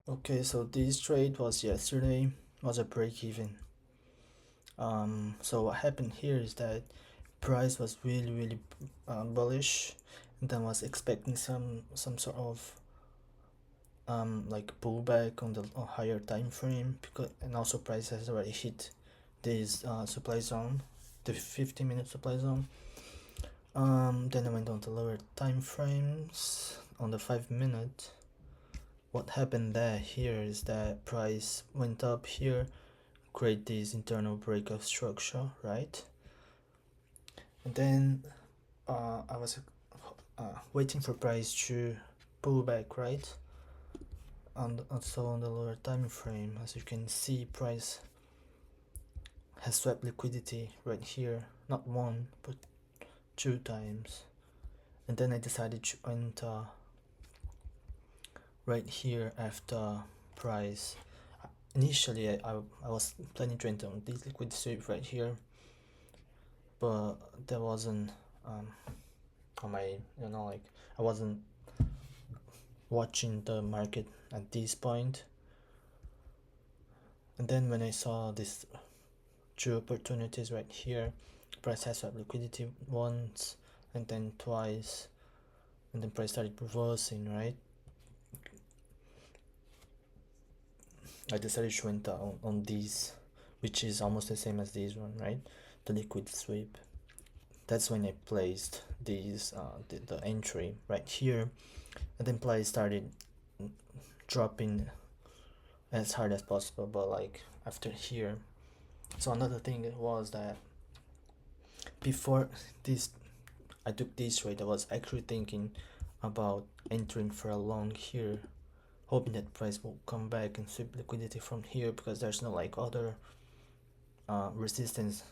Okay, so this trade was yesterday, was a break even. So what happened here is that price was really bullish, and then was expecting some sort of like pullback on the higher time frame, because and also price has already hit this supply zone, the 50-minute supply zone. Then I went on to lower time frames on the 5-minute. What happened there here is that price went up here, create this internal breakout structure, right? And then I was waiting for price to pull back, right? And also on the lower time frame, as you can see, price has swept liquidity right here, not one but 2 times. And then I decided to enter right here after price. Initially I was planning to enter on this liquid sweep right here, but there wasn't on my, like, I wasn't watching the market at this point. And then when I saw these two opportunities right here, price has swapped liquidity once and then twice, and then price started reversing, right? I decided to enter on these, which is almost the same as this one, right? The liquid sweep. That's when I placed these the entry right here, and then price started dropping as hard as possible, but like after here. So another thing was that before this I took this trade, I was actually thinking about entering for a long here, hoping that price will come back and sweep liquidity from here, because there's no like other resistance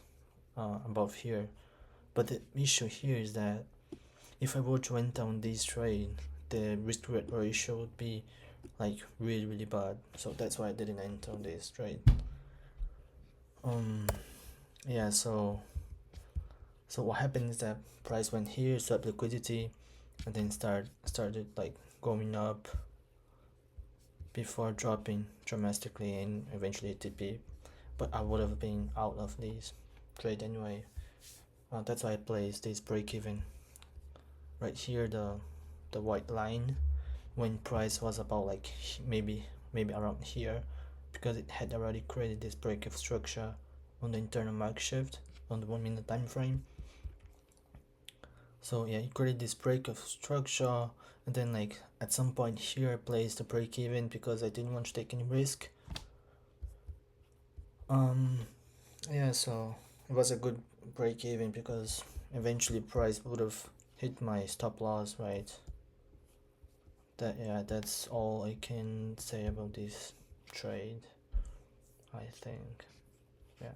above here. But the issue here is that if I were to enter on this trade, the risk reward ratio would be like really bad. So that's why I didn't enter on this trade. Yeah, so what happened is that price went here, swept liquidity, and then started like going up before dropping dramatically and eventually TP. But I would have been out of this trade anyway. That's why I placed this break even right here, the white line, when price was about like maybe around here, because it had already created this break of structure on the internal market shift on the 1-minute time frame. So yeah, it created this break of structure, and then like at some point here I placed the break even because I didn't want to take any risk. Yeah, so it was a good break even because eventually price would have hit my stop loss, right? That's all I can say about this trade, I think. Yeah.